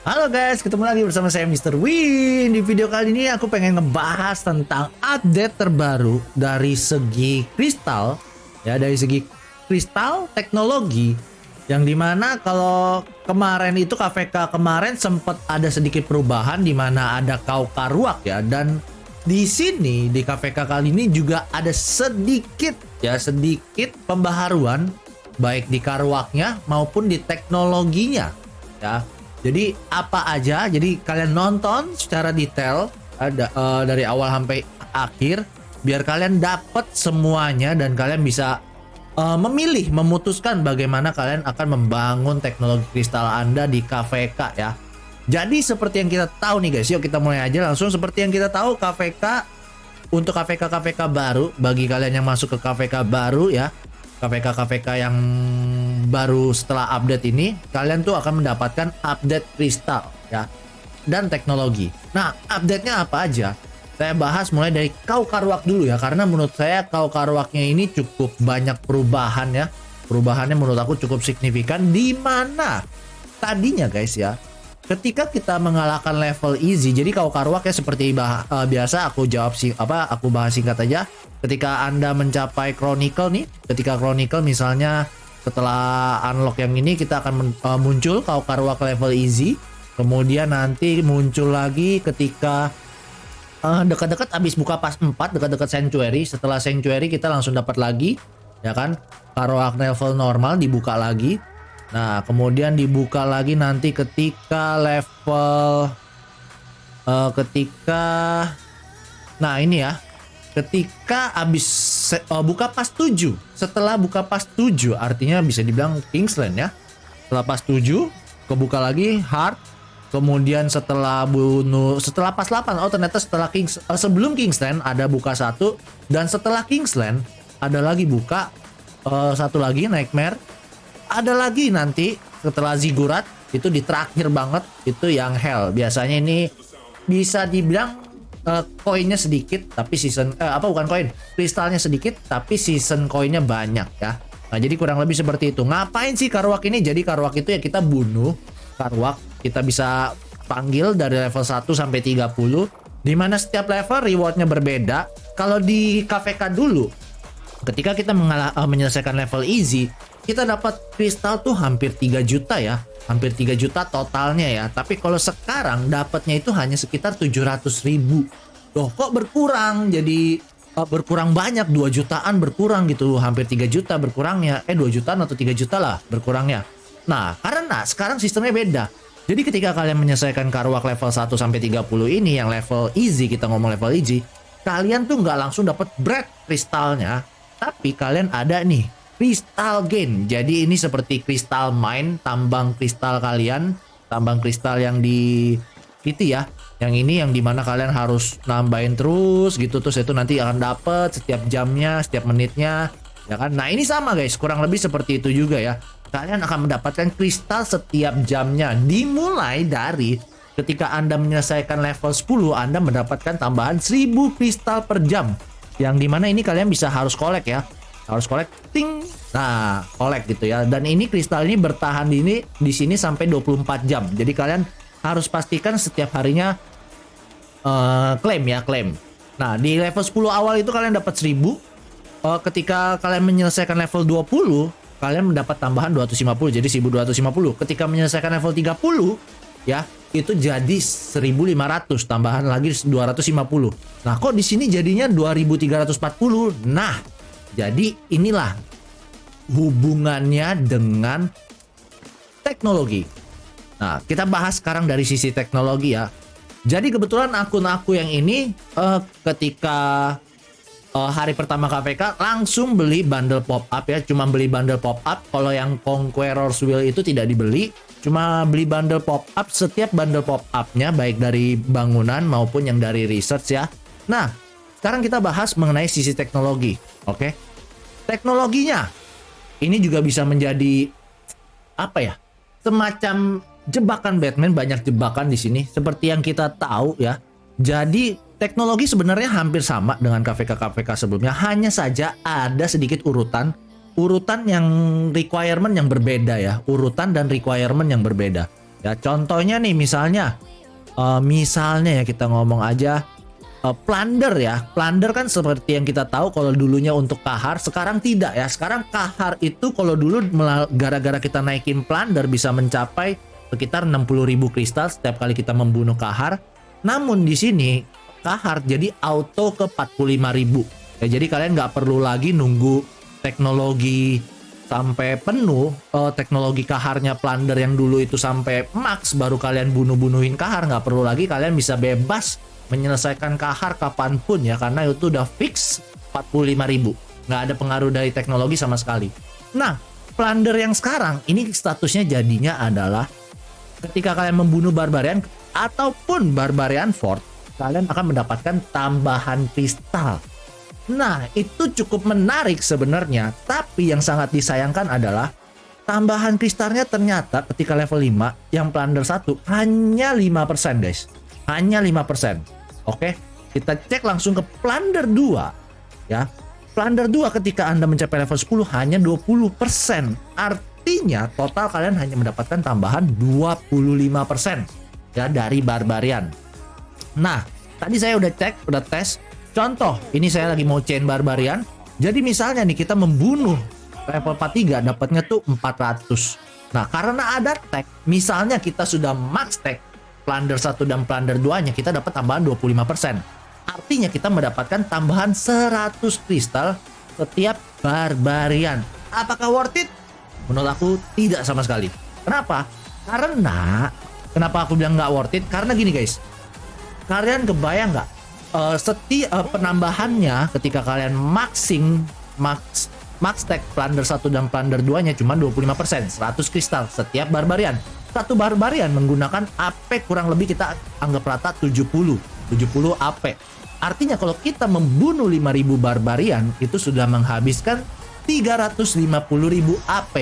Halo guys, ketemu lagi bersama saya Mr. Win. Di video kali ini aku pengen ngebahas tentang update terbaru dari segi kristal, ya, dari segi kristal teknologi, yang dimana kalau kemarin itu KVK kemarin sempat ada sedikit perubahan di mana ada Kaukaruak ya, dan di sini di KVK kali ini juga ada sedikit pembaharuan baik di Karuaknya maupun di teknologinya ya. Jadi apa aja? Jadi kalian nonton secara detail dari awal sampai akhir biar kalian dapat semuanya dan kalian bisa memilih, memutuskan bagaimana kalian akan membangun teknologi kristal Anda di KVK ya. Jadi seperti yang kita tahu nih guys, yuk kita mulai aja langsung. Seperti yang kita tahu KVK untuk KVK baru, bagi kalian yang masuk ke KVK baru ya, KVK yang baru setelah update ini, kalian tuh akan mendapatkan update kristal ya dan teknologi. Nah, update-nya apa aja? Saya bahas mulai dari Kaukaruak dulu ya, karena menurut saya Kaukaruaknya ini cukup banyak perubahan ya. Perubahannya menurut aku cukup signifikan, di mana tadinya guys ya, ketika kita mengalahkan level easy, jadi Kaukaruak ya seperti biasa aku bahas singkat aja. Ketika Anda mencapai Chronicle nih, ketika Chronicle misalnya setelah unlock yang ini kita akan muncul Kaukaruak level easy. Kemudian nanti muncul lagi ketika dekat-dekat habis buka pas 4, dekat-dekat Sanctuary. Setelah Sanctuary kita langsung dapat lagi ya kan, Karuak level normal dibuka lagi. Nah, kemudian dibuka lagi nanti ketika level nah ini ya, ketika habis buka pas 7. Setelah buka pas 7 artinya bisa dibilang Kingsland ya. Setelah pas 7 kebuka lagi hard. Kemudian setelah pas 8, oh ternyata sebelum Kingsland ada buka 1, dan setelah Kingsland ada lagi buka satu lagi Nightmare. Ada lagi nanti setelah Ziggurat itu di terakhir banget itu yang Hell. Biasanya ini bisa dibilang koinnya sedikit tapi kristalnya sedikit tapi season koinnya banyak ya. Nah, jadi kurang lebih seperti itu. Ngapain sih Karuak ini? Jadi Karuak itu ya kita bunuh Karuak, kita bisa panggil dari level 1 sampai 30, di mana setiap level rewardnya berbeda. Kalau di KVK dulu ketika kita menyelesaikan level easy, kita dapat kristal tuh hampir 3 juta ya. Hampir 3 juta totalnya ya. Tapi kalau sekarang dapatnya itu hanya sekitar 700.000. Loh, kok berkurang? Jadi berkurang banyak, 2 jutaan berkurang gitu. Hampir 3 juta berkurangnya. 2 jutaan atau 3 juta lah berkurangnya. Nah, karena sekarang sistemnya beda. Jadi ketika kalian menyelesaikan Karuak level 1 sampai 30 ini, yang level easy, kita ngomong level easy, kalian tuh nggak langsung dapat bread kristalnya, tapi kalian ada nih Crystal Gain. Jadi ini seperti Crystal Mine, tambang kristal kalian, tambang kristal yang di itu ya. Yang ini yang dimana kalian harus nambahin terus gitu, terus itu nanti akan dapat setiap jamnya, setiap menitnya, ya kan. Nah, ini sama guys, kurang lebih seperti itu juga ya. Kalian akan mendapatkan kristal setiap jamnya. Dimulai dari ketika Anda menyelesaikan level 10, Anda mendapatkan tambahan 1000 kristal per jam. Yang dimana ini kalian bisa harus collect ya. Harus collecting. Nah, collect gitu ya. Dan ini kristal ini bertahan di sini sampai 24 jam. Jadi kalian harus pastikan setiap harinya klaim. Nah, di level 10 awal itu kalian dapat 1000. Ketika kalian menyelesaikan level 20, kalian mendapat tambahan 250, jadi 1250. Ketika menyelesaikan level 30 ya, itu jadi 1500, tambahan lagi 250. Nah, kok di sini jadinya 2340? Nah, jadi inilah hubungannya dengan teknologi. Nah, kita bahas sekarang dari sisi teknologi ya. Jadi kebetulan akun aku yang ini ketika hari pertama KVK langsung beli bundle pop up ya. Cuma beli bundle pop up. Kalau yang Conqueror's Will itu tidak dibeli. Cuma beli bundle pop up. Setiap bundle pop up-nya baik dari bangunan maupun yang dari research ya. Nah, sekarang kita bahas mengenai sisi teknologi. Oke. Teknologinya ini juga bisa menjadi apa ya? Semacam jebakan Batman, banyak jebakan di sini seperti yang kita tahu ya. Jadi teknologi sebenarnya hampir sama dengan KVK sebelumnya, hanya saja ada sedikit urutan yang requirement yang berbeda ya, urutan dan requirement yang berbeda. Ya contohnya nih misalnya ya kita ngomong aja plunder ya. Plunder kan seperti yang kita tahu kalau dulunya untuk kahar, sekarang tidak ya. Sekarang kahar itu kalau dulu gara-gara kita naikin plunder bisa mencapai sekitar 60.000 kristal setiap kali kita membunuh kahar. Namun di sini kahar jadi auto ke 45.000. Ya, jadi kalian nggak perlu lagi nunggu teknologi sampai penuh, teknologi kaharnya plunder yang dulu itu sampai max baru kalian bunuh-bunuhin kahar. Nggak perlu lagi, kalian bisa bebas menyelesaikan kahar kapanpun ya, karena itu udah fix 45.000. Nggak ada pengaruh dari teknologi sama sekali. Nah, plunder yang sekarang ini statusnya jadinya adalah ketika kalian membunuh barbarian ataupun barbarian fort, kalian akan mendapatkan tambahan kristal. Nah, itu cukup menarik sebenarnya, tapi yang sangat disayangkan adalah tambahan kristalnya ternyata ketika level 5 yang plunder 1 hanya 5% guys. Hanya 5%. Oke, kita cek langsung ke plunder 2 ya. Plunder 2 ketika Anda mencapai level 10 hanya 20%. Artinya total kalian hanya mendapatkan tambahan 25% ya dari barbarian. Nah, tadi saya udah cek, udah tes. Contoh, ini saya lagi mau chain barbarian. Jadi misalnya nih kita membunuh level 43 dapatnya tuh 400. Nah, karena ada tag, misalnya kita sudah max tag plunder 1 dan plunder 2-nya, kita dapat tambahan 25%. Artinya kita mendapatkan tambahan 100 kristal setiap barbarian. Apakah worth it? Menurut aku tidak sama sekali. Kenapa? Karena kenapa aku bilang nggak worth it? Karena gini guys, kalian kebayang nggak? Setiap penambahannya ketika kalian max tag plunder 1 dan plunder 2-nya cuma 25%, 100 kristal setiap barbarian. Satu barbarian menggunakan AP kurang lebih kita anggap rata 70 AP. Artinya kalau kita membunuh 5.000 barbarian itu sudah menghabiskan 350.000 AP.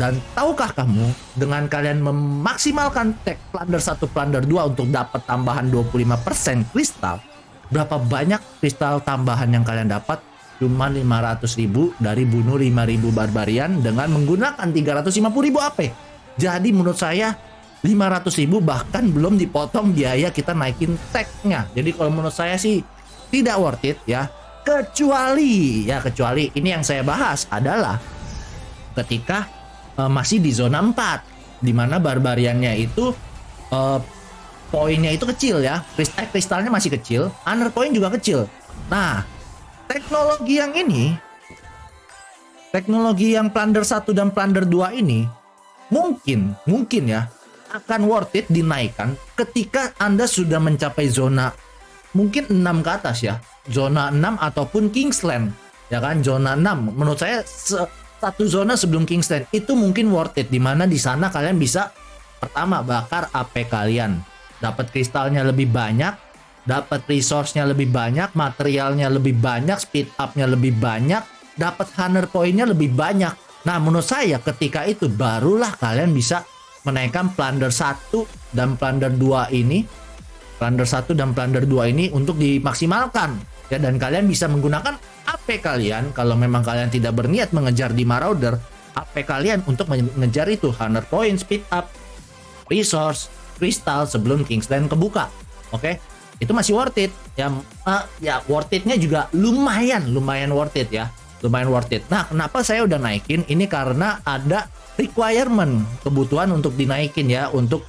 Dan tahukah kamu, dengan kalian memaksimalkan tag plunder 1 plunder 2 untuk dapat tambahan 25% kristal, berapa banyak kristal tambahan yang kalian dapat? Cuma 500.000 dari bunuh 5.000 barbarian dengan menggunakan 350.000 AP. Jadi menurut saya 500.000 bahkan belum dipotong biaya kita naikin tag-nya. Jadi kalau menurut saya sih tidak worth it ya. Kecuali ini yang saya bahas adalah ketika masih di zona 4 di mana barbariannya itu poinnya itu kecil ya, kristalnya masih kecil, honor point juga kecil. Nah, teknologi yang plunder 1 dan plunder 2 ini mungkin ya akan worth it dinaikkan ketika Anda sudah mencapai zona mungkin 6 ke atas ya, zona 6 ataupun Kingsland ya kan. Zona 6 menurut saya satu zona sebelum Kingsland itu mungkin worth it, dimana di sana kalian bisa pertama bakar AP kalian, dapat kristalnya lebih banyak, dapat resource-nya lebih banyak, materialnya lebih banyak, speed up-nya lebih banyak, dapat honor point-nya lebih banyak. Nah, menurut saya ketika itu barulah kalian bisa menaikkan plunder 1 dan plunder 2 ini. Plunder 1 dan plunder 2 ini untuk dimaksimalkan ya, dan kalian bisa menggunakan AP kalian kalau memang kalian tidak berniat mengejar di Marauder. AP kalian untuk mengejar itu honor point, speed up, resource, kristal sebelum Kingsland kebuka. Oke, itu masih worth it ya. Ya worth it-nya juga lumayan worth it ya, lumayan worth it. Nah, kenapa saya udah naikin ini? Karena ada requirement, kebutuhan untuk dinaikin ya untuk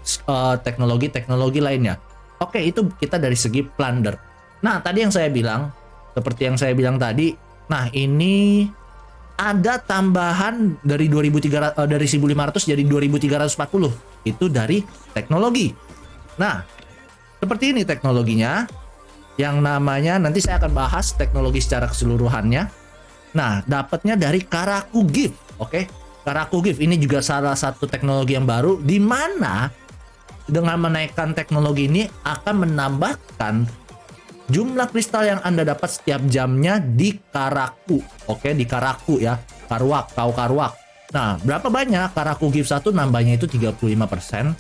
teknologi lainnya. Oke, itu kita dari segi plunder. Nah, tadi yang saya bilang, seperti yang saya bilang tadi, nah ini ada tambahan dari 1.500 jadi 2.340. Itu dari teknologi. Nah, seperti ini teknologinya. Yang namanya, nanti saya akan bahas teknologi secara keseluruhannya. Nah, dapatnya dari Karaku Gift. Oke, Karaku Gift ini juga salah satu teknologi yang baru, di mana dengan menaikkan teknologi ini akan menambahkan jumlah kristal yang Anda dapat setiap jamnya di Karaku. Oke, di Karaku ya. Karuak. Nah, berapa banyak? Karaku Gift 1 nambahnya itu 35%.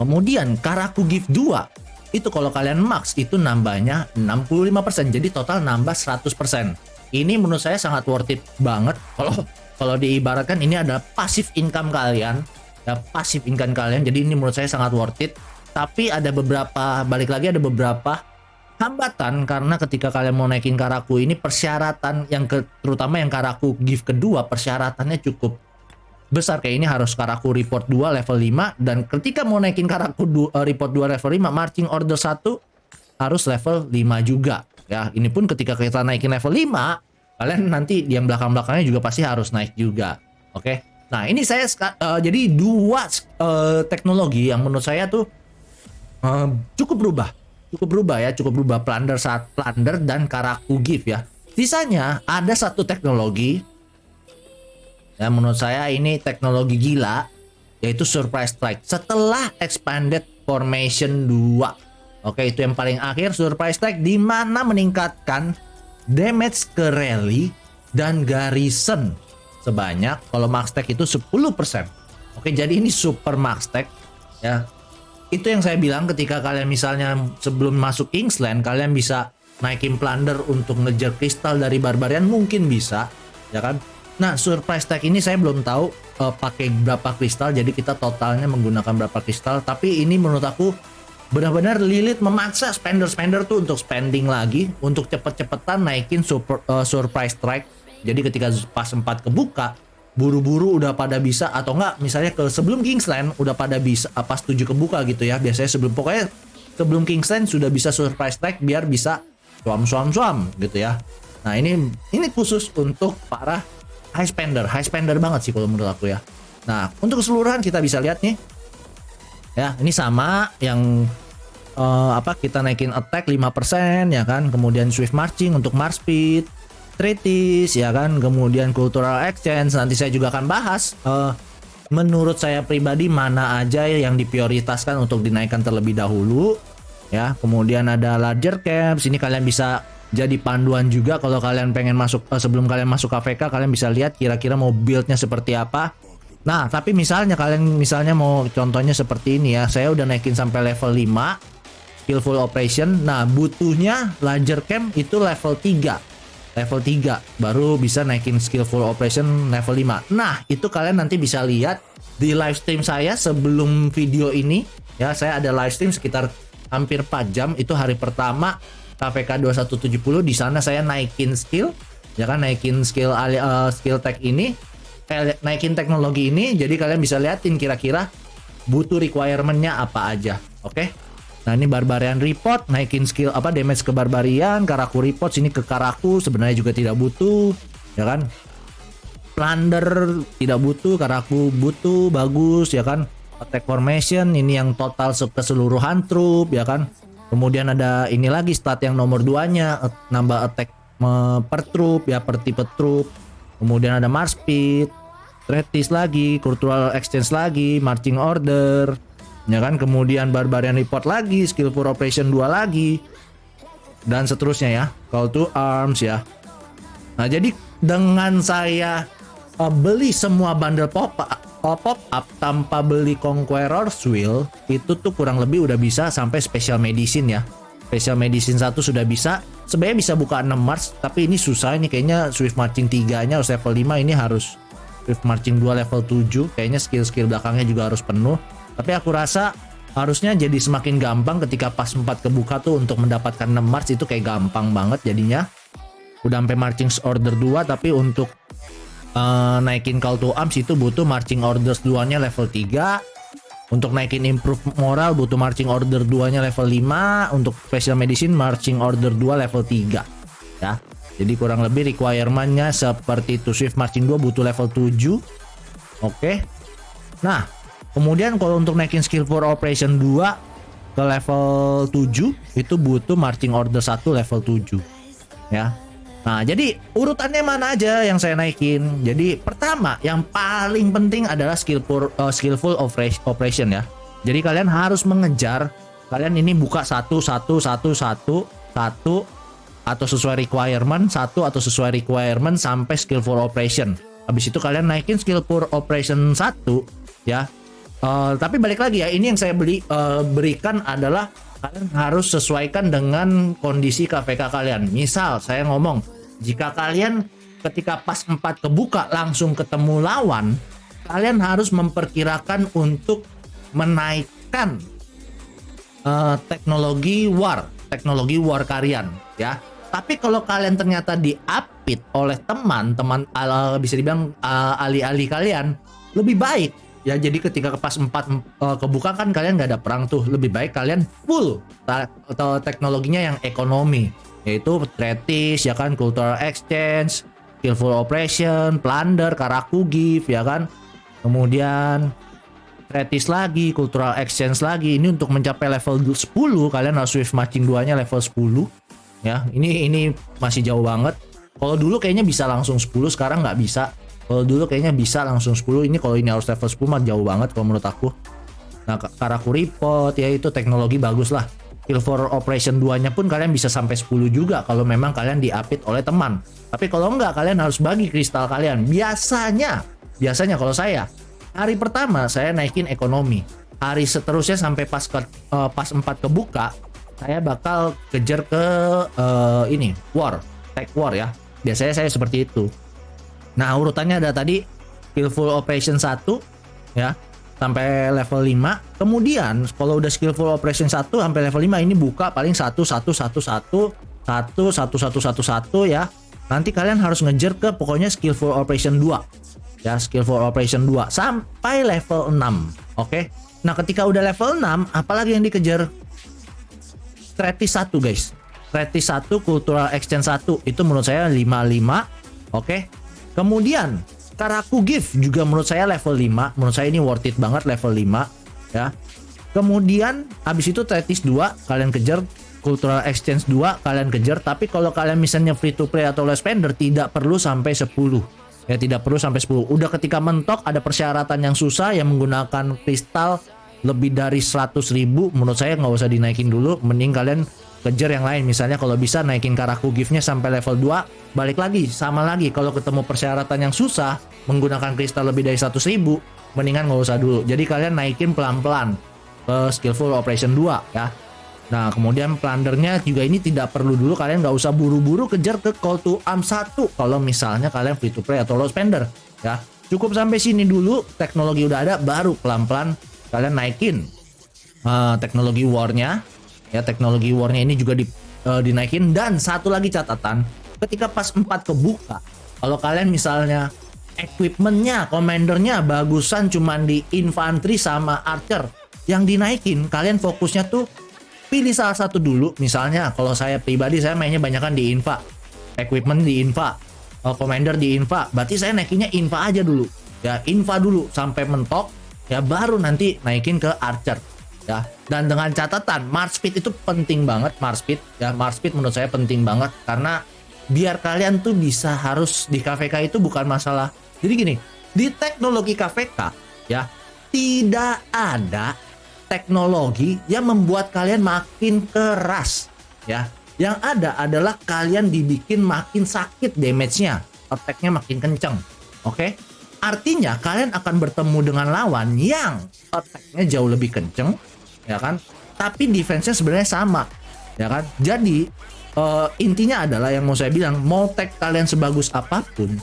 Kemudian Karaku Gift 2 itu kalau kalian max itu nambahnya 65%. Jadi total nambah 100%. Ini menurut saya sangat worth it banget. Kalau diibaratkan ini adalah passive income kalian ya passive income kalian. Jadi ini menurut saya sangat worth it. Tapi ada beberapa, balik lagi ada beberapa hambatan karena ketika kalian mau naikin Karaku ini persyaratan terutama yang Karaku gift kedua persyaratannya cukup besar. Kayak ini harus Karaku report 2 level 5, dan ketika mau naikin Karaku report 2 level 5, marching order 1 harus level 5 juga. Ya, ini pun ketika kita naikin level 5, kalian nanti yang belakang-belakangnya juga pasti harus naik juga. Oke. Nah, ini saya jadi dua teknologi yang menurut saya tuh cukup berubah Plunder saat Plunder dan Karaku gift ya. Sisanya ada satu teknologi ya, menurut saya ini teknologi gila, yaitu Surprise Strike setelah Expanded Formation 2. Oke, itu yang paling akhir, Surprise Strike, di mana meningkatkan damage ke rally dan garrison sebanyak, kalau max tag itu 10%. Oke, jadi ini super max tag ya. Itu yang saya bilang, ketika kalian misalnya sebelum masuk Kingsland kalian bisa naikin Plunder untuk ngejar kristal dari Barbarian, mungkin bisa ya kan. Nah, Surprise Tag ini saya belum tahu pakai berapa kristal, jadi kita totalnya menggunakan berapa kristal. Tapi ini menurut aku benar-benar Lilith memaksa spender tuh untuk spending lagi untuk cepet-cepetan naikin Surprise Strike. Jadi ketika pas 4 kebuka, buru-buru udah pada bisa, atau enggak misalnya sebelum Kingsland udah pada bisa pas 7 kebuka gitu ya. Biasanya pokoknya sebelum Kingsland sudah bisa Surprise Strike biar bisa swam gitu ya. Nah, ini khusus untuk para high spender banget sih kalau menurut aku ya. Nah, untuk keseluruhan kita bisa lihat nih. Ya, ini sama yang kita naikin attack 5% ya kan, kemudian swift marching untuk march speed, treaties ya kan, kemudian cultural exchange. Nanti saya juga akan bahas menurut saya pribadi mana aja yang diprioritaskan untuk dinaikkan terlebih dahulu ya. Kemudian ada larger camps, ini kalian bisa jadi panduan juga kalau kalian pengen masuk, sebelum kalian masuk KVK kalian bisa lihat kira-kira mau buildnya seperti apa. Nah, tapi misalnya kalian mau contohnya seperti ini ya, saya udah naikin sampai level 5 skillful operation. Nah, butuhnya larger camp itu level 3 baru bisa naikin skillful operation level 5. Nah, itu kalian nanti bisa lihat di live stream saya sebelum video ini ya. Saya ada live stream sekitar hampir 4 jam, itu hari pertama KVK 2170. Di sana saya naikin skill ya kan, naikin skill tag ini, naikin teknologi ini. Jadi kalian bisa liatin kira-kira butuh requirement-nya apa aja. Oke. Nah, ini Barbarian report, naikin skill damage ke Barbarian. Karaku report sini ke Karaku sebenarnya juga tidak butuh ya kan. Plunder tidak butuh, Karaku butuh, bagus ya kan. Attack formation ini yang total keseluruhan troop ya kan. Kemudian ada ini lagi stat yang nomor 2-nya, nambah attack per troop ya, per tipe troop. Kemudian ada march speed, treaties lagi, cultural exchange lagi, marching order ya kan. Kemudian Barbarian report lagi, skillful operation 2 lagi, dan seterusnya ya, call to arms ya. Nah, jadi dengan saya beli semua bundle pop up tanpa beli Conqueror's Will, itu tuh kurang lebih udah bisa sampai special medicine ya. Special medicine 1 sudah bisa. Sebenarnya bisa buka 6 March, tapi ini susah. Ini kayaknya swift marching 3-nya harus level 5, ini harus swift marching 2 level 7. Kayaknya skill-skill belakangnya juga harus penuh. Tapi aku rasa harusnya jadi semakin gampang ketika pas 4 kebuka tuh untuk mendapatkan 6 March, itu kayak gampang banget jadinya. Udah sampai marching order 2, tapi untuk naikin call to arms itu butuh marching orders 2-nya level 3. Untuk naikin improve moral butuh marching order 2-nya level 5. Untuk special medicine marching order 2 level 3 ya. Jadi kurang lebih requirement-nya seperti itu. Swift marching 2 butuh level 7. Oke. Nah, kemudian kalau untuk naikin skillful operation 2 ke level 7 itu butuh marching order 1 level 7 ya. Nah, jadi urutannya mana aja yang saya naikin. Jadi pertama yang paling penting adalah skillful operation ya. Jadi kalian harus mengejar, kalian ini buka satu atau sesuai requirement, sampai skillful operation. Habis itu kalian naikin skillful operation 1 ya. Tapi balik lagi ya, ini yang saya berikan adalah kalian harus sesuaikan dengan kondisi KVK kalian. Misal saya ngomong, jika kalian ketika pas 4 kebuka langsung ketemu lawan, kalian harus memperkirakan untuk menaikkan teknologi war kalian ya. Tapi kalau kalian ternyata diapit oleh teman-teman bisa dibilang ahli-ahli kalian, lebih baik ya. Jadi ketika pas 4 kebuka kan kalian nggak ada perang tuh, lebih baik kalian full atau teknologinya yang ekonomi, yaitu Threatis ya kan, Cultural Exchange, Skillful Operation, Plunder, Karaku Gift ya kan. Kemudian Threatis lagi, Cultural Exchange lagi. Ini untuk mencapai level 10 kalian harus Swift Marching 2-nya level 10 ya. Ini masih jauh banget. Kalau dulu kayaknya bisa langsung 10, sekarang nggak bisa. Kalau dulu kayaknya bisa langsung 10, ini kalau ini harus level 10 mah jauh banget kalau menurut aku. Nah, Karaku Report ya, itu teknologi bagus lah. Kill for Operation 2-nya pun kalian bisa sampai 10 juga kalau memang kalian diapit oleh teman. Tapi kalau enggak, kalian harus bagi kristal kalian. Biasanya kalau saya hari pertama saya naikin ekonomi. Hari seterusnya sampai pas 4 kebuka, saya bakal kejar ke tech war ya. Biasanya saya seperti itu. Nah, urutannya ada tadi Skillful Operation 1 ya sampai level 5. Kemudian kalau udah Skillful Operation 1 sampai level 5 ini buka paling 1 ya. Nanti kalian harus ngejar ke pokoknya Skillful Operation 2. Ya, Skillful Operation 2 sampai level 6. Oke. Nah, ketika udah level 6, apalagi yang dikejar? Threatis 1 guys. Threatis 1, Cultural Exchange 1 itu menurut saya 55. Oke. Kemudian Karaku Gift juga menurut saya level 5. Menurut saya ini worth it banget level 5 ya. Kemudian habis itu Threatis 2 kalian kejar, Cultural Exchange 2 kalian kejar. Tapi kalau kalian misalnya free to play atau low spender tidak perlu sampai 10. Ya, tidak perlu sampai 10. Udah ketika mentok ada persyaratan yang susah yang menggunakan kristal lebih dari 100.000, menurut saya nggak usah dinaikin dulu, mending kalian kejar yang lain. Misalnya kalau bisa naikin Karaku Gift-nya sampai level 2, balik lagi sama lagi kalau ketemu persyaratan yang susah menggunakan kristal lebih dari 100.000, mendingan nggak usah dulu. Jadi kalian naikin pelan-pelan ke Skillful Operation 2 ya. Nah, kemudian Plundernya juga ini tidak perlu dulu, kalian nggak usah buru-buru kejar ke Call to Arms 1 kalau misalnya kalian free to play atau low spender ya. Cukup sampai sini dulu, teknologi udah ada, baru pelan-pelan kalian naikin teknologi war-nya ya. Teknologi war-nya ini juga dinaikin. Dan satu lagi catatan, ketika pas 4 kebuka, kalau kalian misalnya equipment-nya, commander-nya bagusan cuman di infantry sama archer, yang dinaikin kalian fokusnya tuh pilih salah satu dulu. Misalnya kalau saya pribadi, saya mainnya banyakan di infa, equipment di infa, commander di infa, berarti saya naikinnya infa aja dulu ya. Infa dulu sampai mentok ya, baru nanti naikin ke archer ya. Dan dengan catatan March Speed itu penting banget. March Speed menurut saya penting banget, karena biar kalian tuh bisa, harus di KVK itu bukan masalah. Jadi gini, di teknologi KVK ya, tidak ada teknologi yang membuat kalian makin keras ya. Yang ada adalah kalian dibikin makin sakit damage-nya, attack-nya makin kenceng. Oke? Artinya kalian akan bertemu dengan lawan yang attack-nya jauh lebih kenceng ya kan, tapi defense-nya sebenarnya sama ya kan. Jadi intinya adalah yang mau saya bilang, mau tech kalian sebagus apapun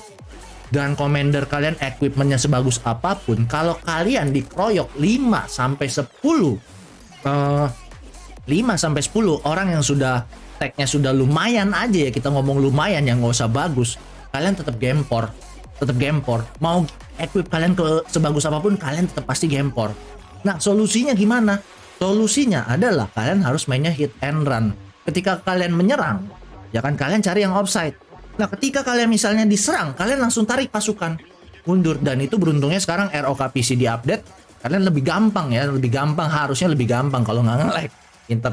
dan commander kalian equipment-nya sebagus apapun, kalau kalian dikeroyok 5 sampai 10 orang yang sudah tech-nya sudah lumayan aja ya, kita ngomong lumayan yang nggak usah bagus, kalian tetap gempor. Mau equip kalian ke sebagus apapun, kalian tetap pasti gempor. Nah, solusinya gimana? Solusinya adalah kalian harus mainnya hit and run. Ketika kalian menyerang, ya kan, kalian cari yang offside. Nah, ketika kalian misalnya diserang, kalian langsung tarik pasukan mundur. Dan itu beruntungnya sekarang ROK PC di update, kalian lebih gampang ya, harusnya lebih gampang kalau nggak nge-lag.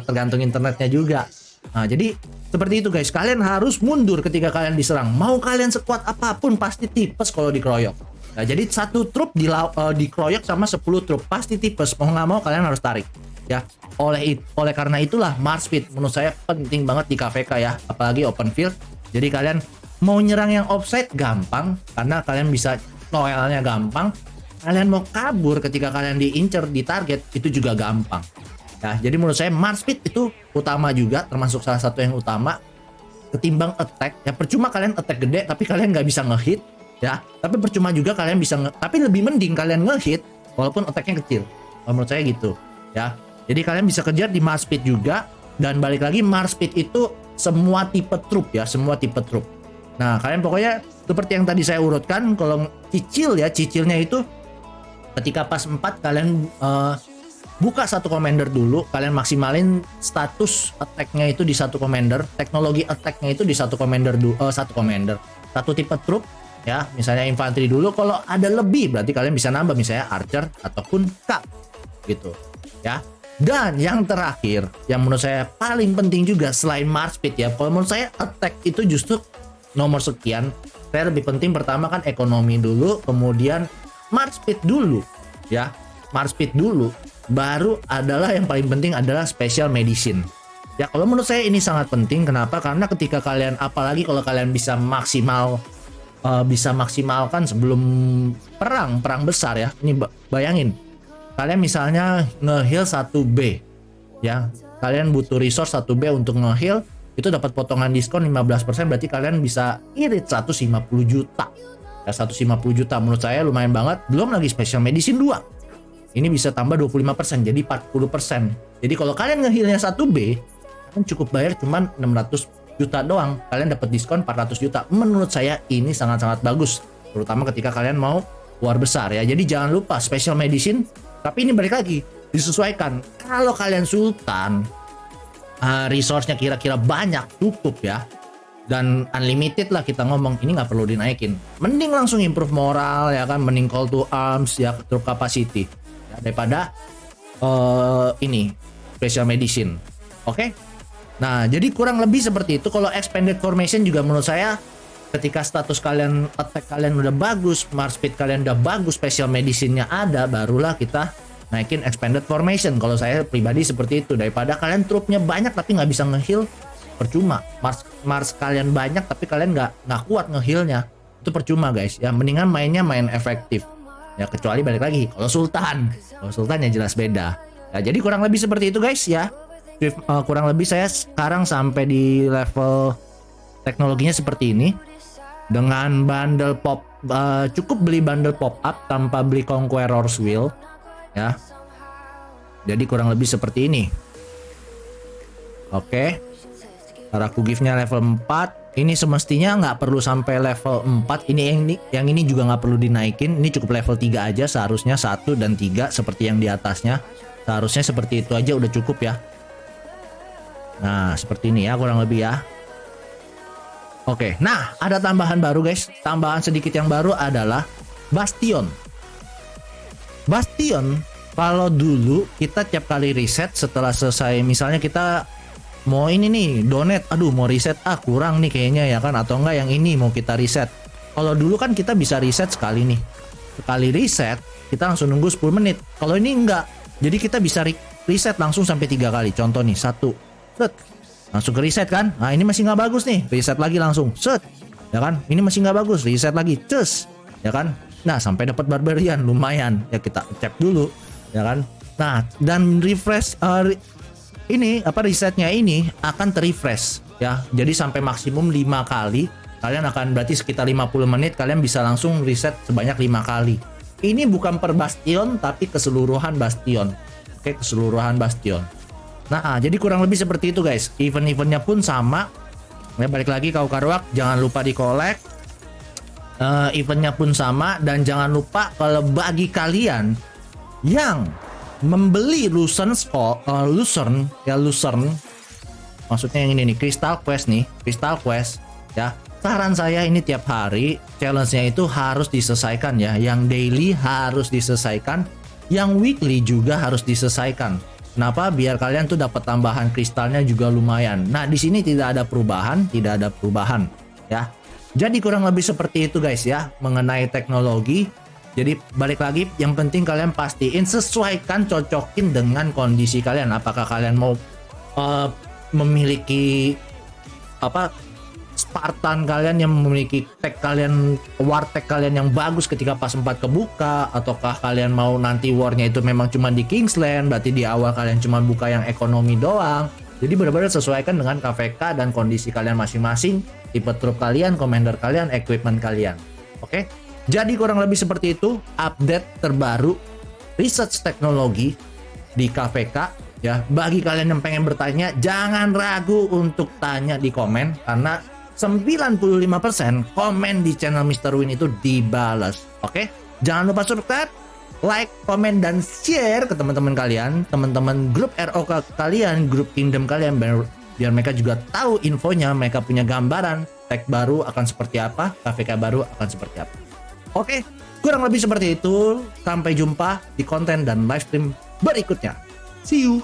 Tergantung internetnya juga. Nah, jadi seperti itu guys, kalian harus mundur ketika kalian diserang. Mau kalian sekuat apapun pasti tipes kalau dikeroyok. Nah, jadi satu trup dikeroyok sama 10 trup pasti tipes. Mau nggak mau kalian harus tarik. Ya, oleh karena itulah March Speed menurut saya penting banget di KVK ya, apalagi open field. Jadi kalian mau nyerang yang offside gampang karena kalian bisa noelnya gampang. Kalian mau kabur ketika kalian diincer di target itu juga gampang. Ya, jadi menurut saya March Speed itu utama juga, termasuk salah satu yang utama ketimbang attack. Ya percuma kalian attack gede tapi kalian nggak bisa ngehit, ya. Tapi percuma juga kalian bisa tapi lebih mending kalian ngehit walaupun attack-nya kecil. Kalau menurut saya gitu, ya. Jadi kalian bisa kejar di Mars Speed juga, dan balik lagi Mars Speed itu semua tipe trup ya, semua tipe trup. Nah, kalian pokoknya seperti yang tadi saya urutkan, kalau cicilnya itu ketika pas 4 kalian buka satu commander dulu, kalian maksimalin status attack-nya itu di satu commander, teknologi attack-nya itu di satu commander satu tipe trup ya, misalnya infanteri dulu. Kalau ada lebih berarti kalian bisa nambah misalnya archer ataupun cap gitu ya. Dan yang terakhir yang menurut saya paling penting juga selain Mars Speed ya, kalau menurut saya attack itu justru nomor sekian. Saya lebih penting pertama kan ekonomi dulu, kemudian Mars Speed dulu ya, Mars Speed dulu, baru adalah yang paling penting adalah special medicine. Ya kalau menurut saya ini sangat penting. Kenapa? Karena ketika kalian, apalagi kalau kalian bisa maksimalkan sebelum perang besar ya. Ini bayangin, kalian misalnya nge-heal 1B ya, kalian butuh resource 1B untuk nge-heal, itu dapat potongan diskon 15%, berarti kalian bisa irit 150 juta ya, 150 juta menurut saya lumayan banget. Belum lagi special medicine 2, ini bisa tambah 25%, jadi 40%. Jadi kalau kalian nge-healnya 1B, kalian cukup bayar cuman 600 juta doang, kalian dapat diskon 400 juta. Menurut saya ini sangat-sangat bagus, terutama ketika kalian mau war besar ya. Jadi jangan lupa special medicine, tapi ini balik lagi disesuaikan. Kalau kalian sultan, resource-nya kira-kira banyak, cukup ya, dan unlimited lah kita ngomong, ini nggak perlu dinaikin. Mending langsung improve moral ya kan, mending call to arms ya, troop capacity ya, daripada ini special medicine. Oke? Nah, jadi kurang lebih seperti itu. Kalau expanded formation juga menurut saya ketika status kalian, attack kalian udah bagus, Mars Speed kalian udah bagus, special medicine-nya ada, barulah kita naikin expanded formation. Kalau saya pribadi seperti itu, daripada kalian trupnya banyak tapi nggak bisa nge-heal, percuma. Mars kalian banyak tapi kalian nggak kuat nge-healnya, itu percuma guys ya. Mendingan main efektif ya, kecuali balik lagi kalau sultan ya jelas beda ya. Jadi kurang lebih seperti itu guys ya. Kurang lebih saya sekarang sampai di level teknologinya seperti ini, dengan bundle cukup beli bundle pop up tanpa beli Conqueror's Will ya. Jadi kurang lebih seperti ini. Oke, Raku gift-nya level 4. Ini semestinya nggak perlu sampai level 4. Yang ini juga nggak perlu dinaikin. Ini cukup level 3 aja seharusnya, 1 dan 3 seperti yang di atasnya. Seharusnya seperti itu aja udah cukup ya. Nah, seperti ini ya kurang lebih ya. Oke, nah ada tambahan baru guys. Tambahan sedikit yang baru adalah Bastion. Bastion, kalau dulu kita tiap kali reset setelah selesai, misalnya kita mau ini nih donate, aduh mau reset, kurang nih kayaknya ya kan, atau enggak yang ini mau kita reset. Kalau dulu kan kita bisa reset sekali nih. Sekali reset, kita langsung nunggu 10 menit. Kalau ini enggak, jadi kita bisa reset langsung sampai 3 kali. Contoh nih, 1. Set, langsung ke reset kan. Nah ini masih nggak bagus nih, reset lagi langsung set ya kan. Ini masih nggak bagus, reset lagi cus ya kan. Nah sampai dapat barbarian lumayan ya, kita cek dulu ya kan. Nah dan refresh ini resetnya ini akan terrefresh ya, jadi sampai maksimum 5 kali. Kalian akan berarti sekitar 50 menit kalian bisa langsung reset sebanyak 5 kali. Ini bukan per bastion tapi keseluruhan bastion. Oke, keseluruhan bastion. Nah, jadi kurang lebih seperti itu guys. Event-eventnya pun sama. Ya, balik lagi kau Karuak, jangan lupa di collect. Eventnya pun sama, dan jangan lupa kalau bagi kalian yang membeli Lucerne, maksudnya yang ini nih, Crystal Quest ya. Saran saya ini tiap hari challenge-nya itu harus diselesaikan ya. Yang daily harus diselesaikan, yang weekly juga harus diselesaikan. Kenapa? Biar kalian tuh dapat tambahan kristalnya juga lumayan. Nah, di sini tidak ada perubahan ya. Jadi kurang lebih seperti itu guys ya mengenai teknologi. Jadi balik lagi, yang penting kalian pastiin sesuaikan, cocokin dengan kondisi kalian. Apakah kalian mau memiliki Spartan kalian yang memiliki tag kalian, war tag kalian yang bagus ketika pas 4 kebuka, ataukah kalian mau nanti warnya itu memang cuma di Kingsland, berarti di awal kalian cuma buka yang ekonomi doang. Jadi benar-benar sesuaikan dengan KVK dan kondisi kalian masing-masing, tipe trup kalian, commander kalian, equipment kalian. Oke, jadi kurang lebih seperti itu update terbaru research teknologi di KVK ya. Bagi kalian yang pengen bertanya, jangan ragu untuk tanya di komen karena 95% komen di channel Mr. Win itu dibalas. Oke, jangan lupa subscribe, like, komen, dan share ke teman-teman kalian, teman-teman grup ROK kalian, grup Kingdom kalian, biar mereka juga tahu infonya, mereka punya gambaran tag baru akan seperti apa, KVK baru akan seperti apa. Oke, kurang lebih seperti itu. Sampai jumpa di konten dan live stream berikutnya. See you!